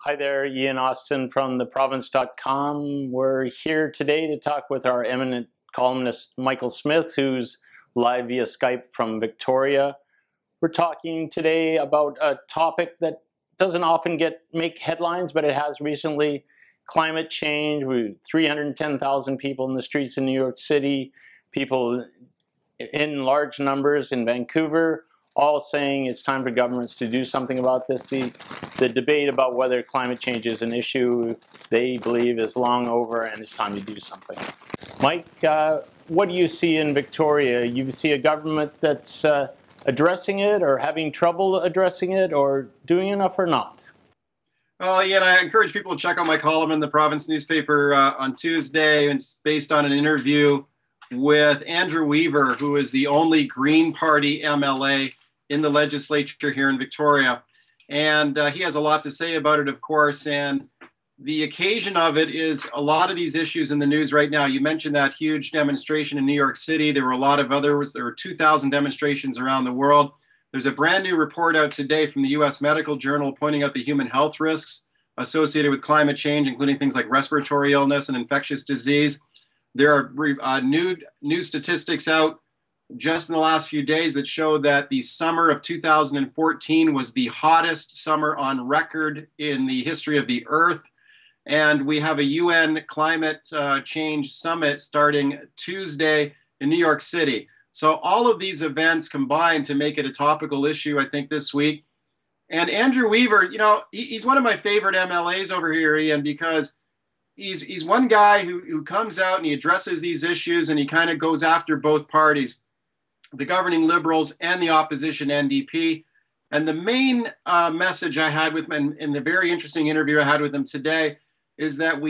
Hi there, Ian Austin from theprovince.com. We're here today to talk with our eminent columnist Michael Smyth, who's live via Skype from Victoria. We're talking today about a topic that doesn't often make headlines, but it has recently: climate change. With 310,000 people in the streets in New York City, people in large numbers in Vancouver, all saying it's time for governments to do something about this. The debate about whether climate change is an issue, they believe, is long over, and it's time to do something. Mike, what do you see in Victoria? You see a government that's addressing it, or having trouble addressing it, or doing enough or not? Well, yeah, I encourage people to check out my column in the Province newspaper on Tuesday. It's based on an interview with Andrew Weaver, who is the only Green Party MLA in the legislature here in Victoria. And he has a lot to say about it, of course. And the occasion of it is a lot of these issues in the news right now. You mentioned that huge demonstration in New York City. There were a lot of others. There were 2,000 demonstrations around the world. There's a brand new report out today from the U.S. Medical Journal pointing out the human health risks associated with climate change, including things like respiratory illness and infectious disease. There are new statistics out just in the last few days that show that the summer of 2014 was the hottest summer on record in the history of the Earth. And we have a UN climate change summit starting Tuesday in New York City. So all of these events combine to make it a topical issue, I think, this week. And Andrew Weaver, you know, he's one of my favorite MLAs over here, Ian, because he's one guy who comes out and he addresses these issues and he kind of goes after both parties, the governing Liberals and the opposition NDP. And the main message I had with him in the very interesting interview I had with him today is that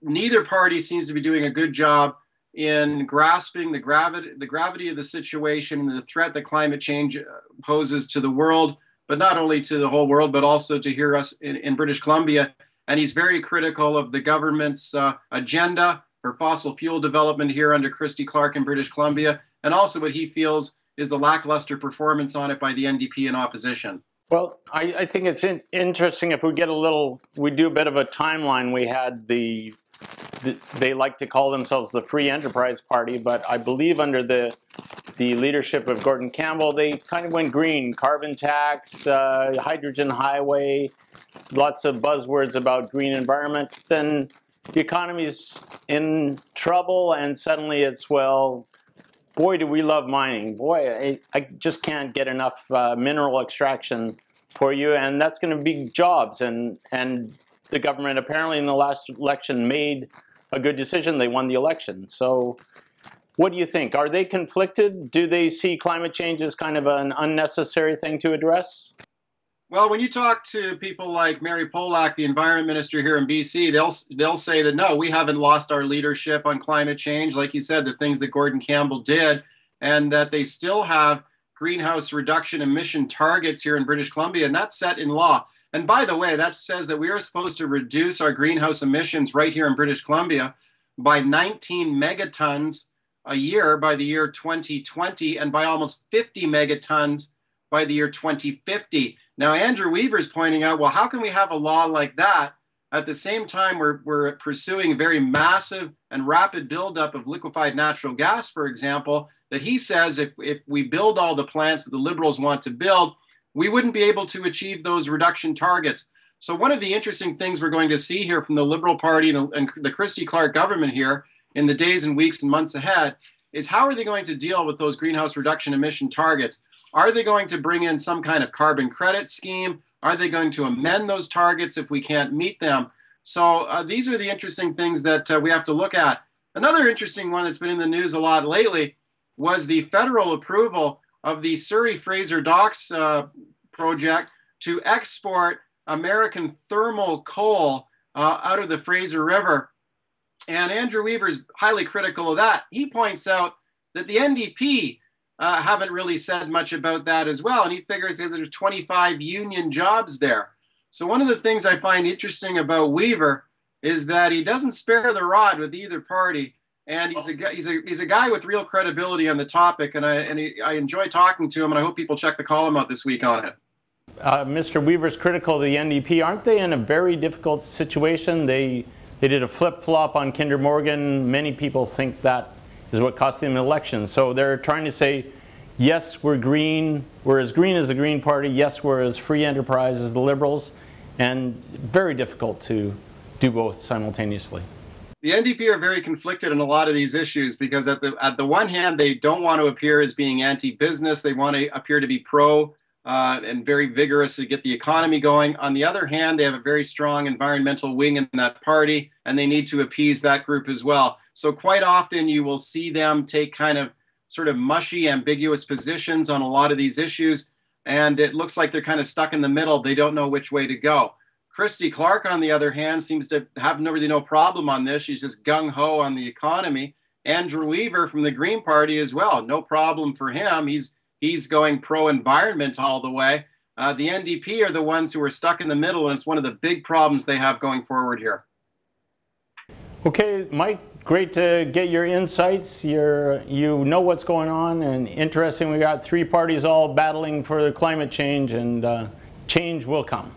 neither party seems to be doing a good job in grasping the gravity of the situation and the threat that climate change poses to the world, but not only to the whole world, but also to hear us in British Columbia. And he's very critical of the government's agenda for fossil fuel development here under Christy Clark in British Columbia, and also what he feels is the lackluster performance on it by the NDP in opposition. Well, I think it's interesting if we do a bit of a timeline. We had they like to call themselves the Free Enterprise Party, but I believe under the leadership of Gordon Campbell, they kind of went green: carbon tax, hydrogen highway, lots of buzzwords about green environment. Then the economy's in trouble, and suddenly it's, well, boy, do we love mining. Boy, I just can't get enough mineral extraction for you, and that's going to be jobs. And the government apparently in the last election made a good decision. They won the election. So what do you think? Are they conflicted? Do they see climate change as kind of an unnecessary thing to address? Well, when you talk to people like Mary Polak, the environment minister here in BC, they'll say that, no, we haven't lost our leadership on climate change. Like you said, the things that Gordon Campbell did, and that they still have greenhouse reduction emission targets here in British Columbia, and that's set in law. And by the way, that says that we are supposed to reduce our greenhouse emissions right here in British Columbia by 19 megatons a year by the year 2020, and by almost 50 megatons by the year 2050. Now, Andrew Weaver is pointing out, well, how can we have a law like that at the same time we're pursuing a very massive and rapid buildup of liquefied natural gas, for example, that he says if we build all the plants that the Liberals want to build, we wouldn't be able to achieve those reduction targets. So one of the interesting things we're going to see here from the Liberal Party and the Christy Clark government here in the days and weeks and months ahead is, how are they going to deal with those greenhouse reduction emission targets? Are they going to bring in some kind of carbon credit scheme? Are they going to amend those targets if we can't meet them? So these are the interesting things that we have to look at. Another interesting one that's been in the news a lot lately was the federal approval of the Surrey Fraser Docks project to export American thermal coal out of the Fraser River. And Andrew Weaver is highly critical of that. He points out that the NDP haven't really said much about that as well. And he figures there's 25 union jobs there. So one of the things I find interesting about Weaver is that he doesn't spare the rod with either party. And he's a guy with real credibility on the topic. And I enjoy talking to him. And I hope people check the column out this week on it. Mr. Weaver's critical of the NDP. Aren't they in a very difficult situation? They did a flip-flop on Kinder Morgan. Many people think that is what cost them an election. So they're trying to say, yes, we're green. We're as green as the Green Party. Yes, we're as free enterprise as the Liberals. And very difficult to do both simultaneously. The NDP are very conflicted in a lot of these issues because at the one hand, they don't want to appear as being anti-business. They want to appear to be pro and very vigorous to get the economy going. On the other hand, they have a very strong environmental wing in that party, and they need to appease that group as well. So quite often you will see them take kind of sort of mushy, ambiguous positions on a lot of these issues, and it looks like they're kind of stuck in the middle. They don't know which way to go. Christy Clark, on the other hand, seems to have really no problem on this. She's just gung-ho on the economy. Andrew Weaver from the Green Party as well. No problem for him. He's going pro-environment all the way. The NDP are the ones who are stuck in the middle, and it's one of the big problems they have going forward here. Okay, Mike, great to get your insights. You know what's going on, and interesting. We got three parties all battling for climate change, and change will come.